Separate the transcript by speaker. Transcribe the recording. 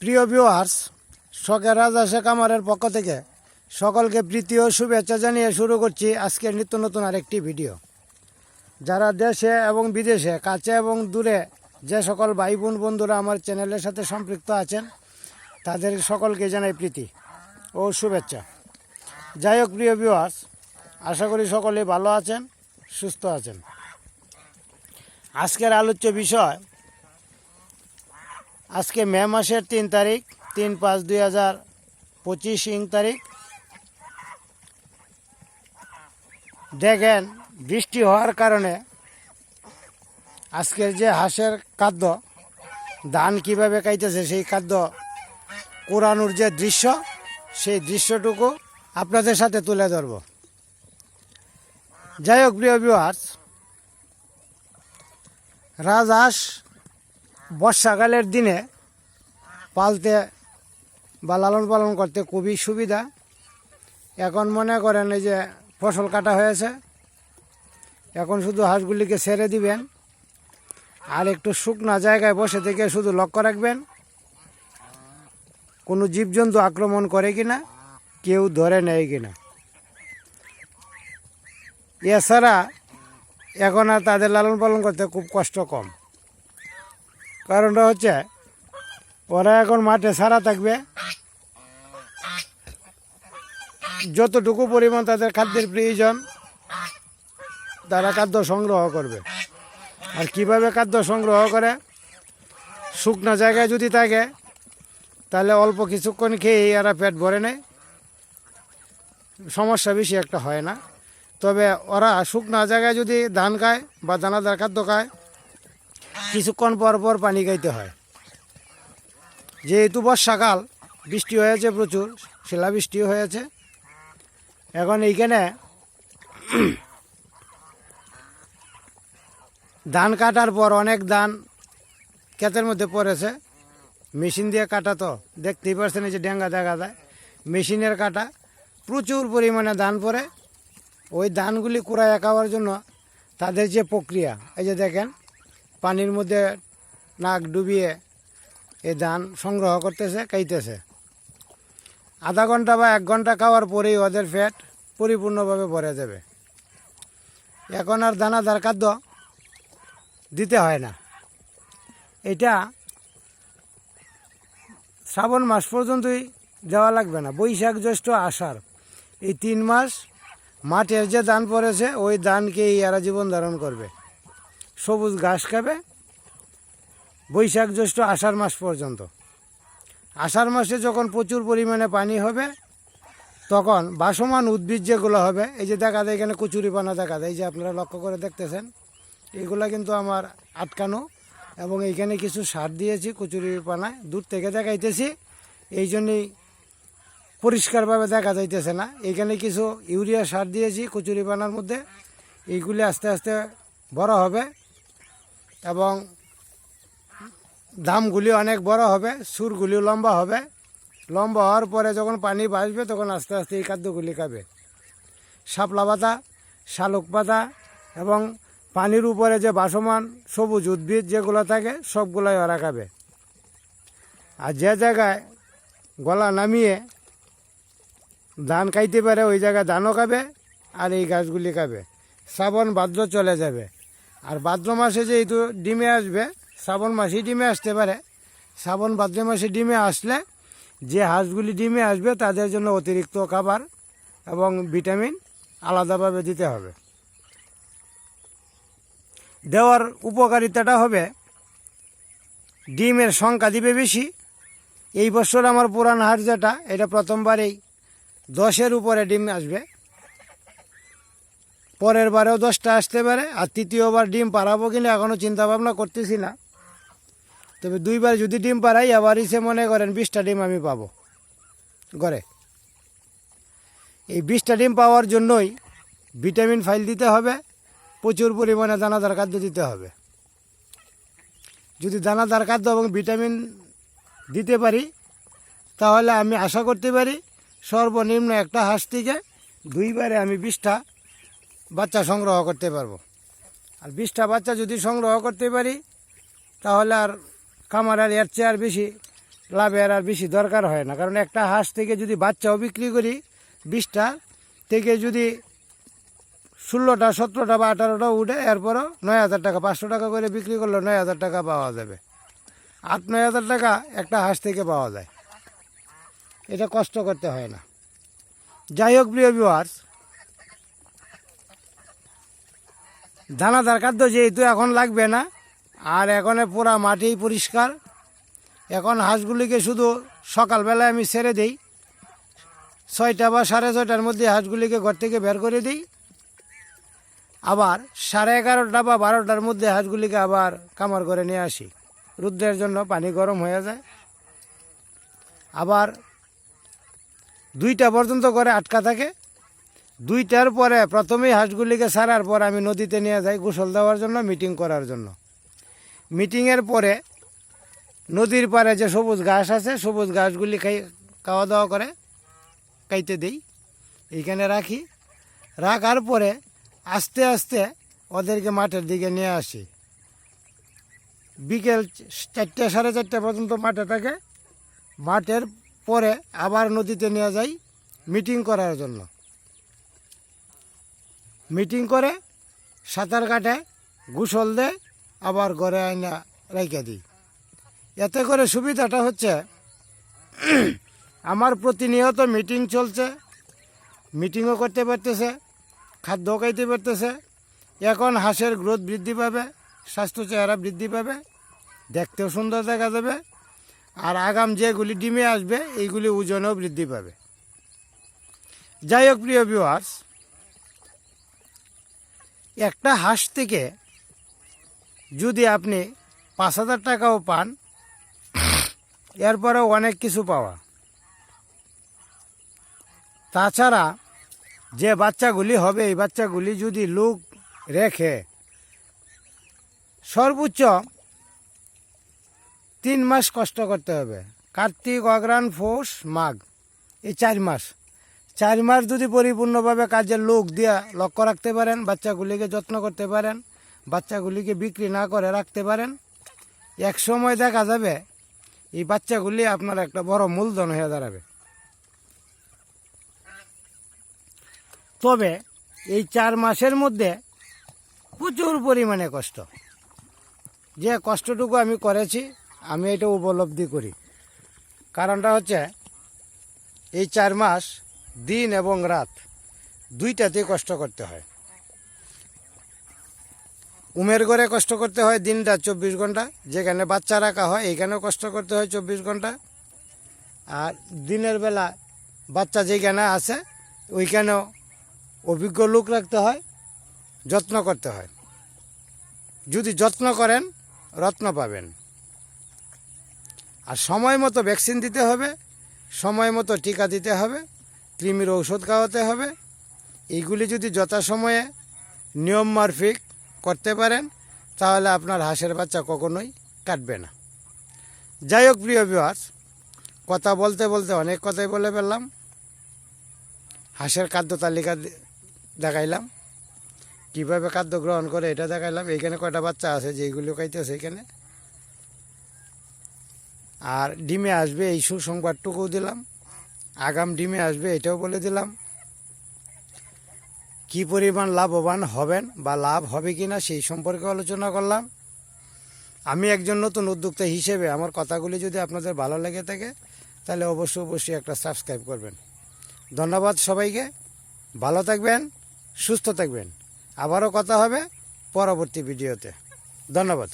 Speaker 1: প্রিয় ভিউয়ার্স, শখের রাজা শেখ আমারের পক্ষ থেকে সকলকে প্রীতি ও শুভেচ্ছা জানিয়ে শুরু করছি আজকের নিত্য নতুন আরেকটি ভিডিও। যারা দেশে এবং বিদেশে, কাছে এবং দূরে যে সকল ভাই বোন বন্ধুরা আমার চ্যানেলের সাথে সম্পৃক্ত আছেন, তাদের সকলকে জানাই প্রীতি ও শুভেচ্ছা। যাই হোক প্রিয় ভিউয়ার্স, আশা করি সকলে ভালো আছেন, সুস্থ আছেন। আজকের আলোচ্য বিষয়, আজকে মে মাসের 3 তারিখ, 3/5/2025 তারিখ। দেখেন, বৃষ্টি হওয়ার কারণে আজকের যে হাঁসের খাদ্য, ধান কিভাবে খাইতেছে, সেই খাদ্য কুড়ানোর যে দৃশ্য, সেই দৃশ্যটুকু আপনাদের সাথে তুলে ধরব। যাই হোক প্রিয় ভিউয়ার্স, রাজহাঁস বর্ষাকালের দিনে পালতে বা লালন পালন করতে খুবই সুবিধা। এখন মনে করেন এই যে ফসল কাটা হয়েছে, এখন শুধু হাঁসগুলিকে ছেড়ে দিবেন আর একটু শুকনা জায়গায় বসে থেকে শুধু লক্ষ্য রাখবেন কোনো জীবজন্তু আক্রমণ করে কিনা, কেউ ধরে নেয় কিনা। এছাড়া এখন আর তাদের লালন পালন করতে খুব কষ্ট কম। কারণটা হচ্ছে ওরা এখন মাঠে ছাড়া থাকবে, যতটুকু পরিমাণ তাদের খাদ্যের প্রয়োজন তারা খাদ্য সংগ্রহ করবে। আর কিভাবে খাদ্য সংগ্রহ করে, শুকনো জায়গায় যদি থাকে তাহলে অল্প কিছুক্ষণ খেয়েই এরা পেট ভরে নেয়, সমস্যা বেশি একটা হয় না। তবে ওরা শুকনো জায়গায় যদি ধান খায় বা দানাদার খাদ্য খায়, কিছুক্ষণ পর পর পানি খাইতে হয়। যেহেতু বর্ষাকাল, বৃষ্টি হয়েছে, প্রচুর শিলাবৃষ্টিও হয়েছে। এখন এইখানে ধান কাটার পর অনেক ধান ক্ষেতের মধ্যে পড়েছে, মেশিন দিয়ে কাটা, তো দেখতেই পাচ্ছেন এই যে ডেঙ্গা দেখা যায়, মেশিনের কাটা, প্রচুর পরিমাণে ধান পড়ে। ওই ধানগুলি কুড়াইয়া খাওয়ার জন্য তাদের যে প্রক্রিয়া, এই যে দেখেন পানির মধ্যে নাক ডুবিয়ে এই ধান সংগ্রহ করতেছে, খাইতেছে। আধা ঘন্টা বা 1 ঘন্টা খাওয়ার পরেই ওদের পেট পরিপূর্ণভাবে ভরে যাবে। এখন আর দানাদার খাদ্য দিতে হয় না। এটা শ্রাবণ মাস পর্যন্তই দেওয়া লাগবে না। বৈশাখ, জ্যৈষ্ঠ, আষাঢ়, এই 3 মাস মাঠের যে ধান পড়েছে ওই ধানকেই এরা জীবন ধারণ করবে, সবুজ ঘাস খাবে বৈশাখ, জ্যৈষ্ঠ, আষাঢ় মাস পর্যন্ত। আষাঢ় মাসে যখন প্রচুর পরিমাণে পানি হবে, তখন ভাসমান উদ্ভিদ যেগুলো হবে, এই যে দেখা যায় এখানে কচুরিপানা দেখা যায়, এই যে আপনারা লক্ষ্য করে দেখতেছেন, এগুলা কিন্তু আমার আটকানো, এবং এইখানে কিছু সার দিয়েছি কচুরিপানায়, দূর থেকে দেখাইতেছি, এই জন্যই পরিষ্কারভাবে দেখা যাইতেছে না। এইখানে কিছু ইউরিয়া সার দিয়েছি কচুরিপানার মধ্যে, এইগুলি আস্তে আস্তে বড় হবে এবং দামগুলি অনেক বড় হবে, সুরগুলিও লম্বা হবে। লম্বা হওয়ার পরে যখন পানি বাসবে, তখন আস্তে আস্তে এই খাদ্যগুলি খাবে। শাপলা পাতা, শালুক পাতা এবং পানির উপরে যে ভাসমান সবুজ উদ্ভিদ যেগুলো থাকে, সবগুলাই ওরা খাবে। আর যে জায়গায় গলা নামিয়ে ধান খাইতে পারে, ওই জায়গায় ধানও খাবে আর এই গাছগুলি খাবে। শ্রাবণ ভাদ্র চলে যাবে, আর ভাদ্র মাসে যেহেতু ডিমে আসবে, শ্রাবণ মাসেই ডিমে আসতে পারে, শ্রাবণ ভাদ্র মাসে ডিমে আসলে যে হাঁসগুলি ডিমে আসবে তাদের জন্য অতিরিক্ত খাবার এবং ভিটামিন আলাদাভাবে দিতে হবে। দেওয়ার উপকারিতাটা হবে, ডিমের সংখ্যা দিবে বেশি। এই বছর আমার পুরান হাঁস যেটা, এটা প্রথমবারেই 10-এর উপরে ডিম আসবে, পরের বারেও 10টা আসতে পারে। আর তৃতীয়বার ডিম পাড়াবো কিনা এখনও চিন্তা ভাবনা করতেছি না। তবে 2বার যদি ডিম পাড়াই, আবার ইসে মনে করেন 20টা ডিম আমি পাবো ঘরে। এই 20টা ডিম পাওয়ার জন্যই ভিটামিন ফাইল দিতে হবে, প্রচুর পরিমাণে দানাদার খাদ্য দিতে হবে। যদি দানাদার খাদ্য এবং ভিটামিন দিতে পারি, তাহলে আমি আশা করতে পারি সর্বনিম্ন একটা হাঁস থেকে 2বারে আমি 20টা বাচ্চা সংগ্রহ করতে পারবো। আর 20টা বাচ্চা যদি সংগ্রহ করতে পারি, তাহলে আর খামার আর এর চেয়ে আর বেশি লাভের আর বেশি দরকার হয় না, কারণ একটা হাঁস থেকে যদি বাচ্চাও বিক্রি করি 20টা থেকে যদি 16টা 17টা বা 18টা উঠে, এরপরও 9,000 টাকা, 500 টাকা করে বিক্রি করলে 9,000 টাকা পাওয়া যাবে। 8-9,000 টাকা একটা হাঁস থেকে পাওয়া যায়, এটা কষ্ট করতে হয় না। যাই হোক প্রিয় ভিউয়ার্স, দানাদার খাদ্য যেহেতু এখন লাগবে না, আর এখন পুরা মাটি পরিষ্কার, এখন হাঁসগুলিকে শুধু সকালবেলায় আমি ছেড়ে দিই, 6টা বা 6:30টার মধ্যে হাঁসগুলিকে ঘর থেকে বের করে দিই, আবার 11:30টা বা 12টার মধ্যে হাঁসগুলিকে আবার কামার করে নিয়ে আসি। রোদের জন্য পানি গরম হয়ে যায়, আবার 2টা পর্যন্ত করে আটকা থাকে। 2টার পরে প্রথমেই হাঁসগুলিকে ছাড়ার পর আমি নদীতে নিয়ে যাই গোসল দেওয়ার জন্য, মিটিং করার জন্য। মিটিংয়ের পরে নদীর পাড়ে যে সবুজ ঘাস আছে, সবুজ ঘাসগুলি খাওয়া দাওয়া করে খাইতে দিই, এইখানে রাখি। রাখার পরে আস্তে আস্তে ওদেরকে মাঠের দিকে নিয়ে আসি। বিকেল 4টা 4:30 পর্যন্ত মাঠে থাকে। মাঠের পরে আবার নদীতে নিয়ে যাই মিটিং করার জন্য। মিটিং করে সাঁতার কাটে, গোসল দেয়, আবার ঘরে আইনা রেখে দিই। এতে করে সুবিধাটা হচ্ছে আমার প্রতিনিয়ত মিটিং চলছে, মিটিংও করতে পারতেছে, খাদ্য খাইতে পারতেছে। এখন হাঁসের গ্রোথ বৃদ্ধি পাবে, স্বাস্থ্য চেহারা বৃদ্ধি পাবে, দেখতেও সুন্দর দেখা যাবে, আর আগাম যেগুলি ডিমে আসবে এইগুলি ওজনেও বৃদ্ধি পাবে। যাই হোক প্রিয় ভিউয়ার্স, একটা হাঁস থেকে যদি আপনি 5,000 টাকাও পান, এরপরেও অনেক কিছু পাওয়া। তাছাড়া যে বাচ্চাগুলি হবে, এই বাচ্চাগুলি যদি লোক রেখে সর্বোচ্চ 3 মাস কষ্ট করতে হবে। কার্তিক, অগ্রহায়ণ, পৌষ, মাঘ, এই 4 মাস। 4 মাস যদি পরিপূর্ণভাবে কাজের লোক দিয়ে লক্ষ্য রাখতে পারেন, বাচ্চাগুলিকে যত্ন করতে পারেন, বাচ্চাগুলিকে বিক্রি না করে রাখতে পারেন, এক সময় দেখা যাবে এই বাচ্চাগুলি আপনার একটা বড় মূলধন হয়ে দাঁড়াবে। তবে এই 4 মাসের মধ্যে প্রচুর পরিমাণে কষ্ট। যে কষ্টটুকু আমি করেছি, আমি এটা উপলব্ধি করি। কারণটা হচ্ছে এই 4 মাস দিন এবং রাত 2টাতেই কষ্ট করতে হয়। উমের ঘরে কষ্ট করতে হয় দিনটা 24 ঘন্টা, যেখানে বাচ্চা রাখা হয় এইখানেও কষ্ট করতে হয় 24 ঘন্টা, আর দিনের বেলা বাচ্চা যেখানে আছে ওইখানেও অভিজ্ঞ লোক রাখতে হয়, যত্ন করতে হয়। যদি যত্ন করেন রত্ন পাবেন। আর সময় মতো ভ্যাকসিন দিতে হবে, সময় মতো টিকা দিতে হবে, কৃমির ঔষধ খাওয়াতে হবে। এইগুলি যদি যথাসময়ে নিয়ম মাফিক করতে পারেন, তাহলে আপনার হাঁসের বাচ্চা কখনোই কাটবে না। যাই হোক প্রিয় ভিউয়ার্স, কথা বলতে বলতে অনেক কথাই বলে ফেললাম। হাঁসের খাদ্য তালিকা দেখাইলাম, কীভাবে খাদ্য গ্রহণ করে এটা দেখাইলাম। এইখানে কয়টা বাচ্চা আছে যেইগুলো খাইতেছে এইখানে, আর ডিমে আসবে এই সুসংবাদটুকুও দিলাম। আগাম ডিমে আসবে এটাও বলে দিলাম। কি পরিমাণ লাভবান হবেন বা লাভ হবে কিনা সেই সম্পর্কে আলোচনা করলাম। আমি একজন নতুন উদ্যোক্তা হিসেবে আমার কথাগুলি যদি আপনাদের ভালো লেগে থাকে, তাহলে অবশ্যই একটা সাবস্ক্রাইব করবেন। ধন্যবাদ সবাইকে, ভালো থাকবেন, সুস্থ থাকবেন। আবারও কথা হবে পরবর্তী ভিডিওতে। ধন্যবাদ।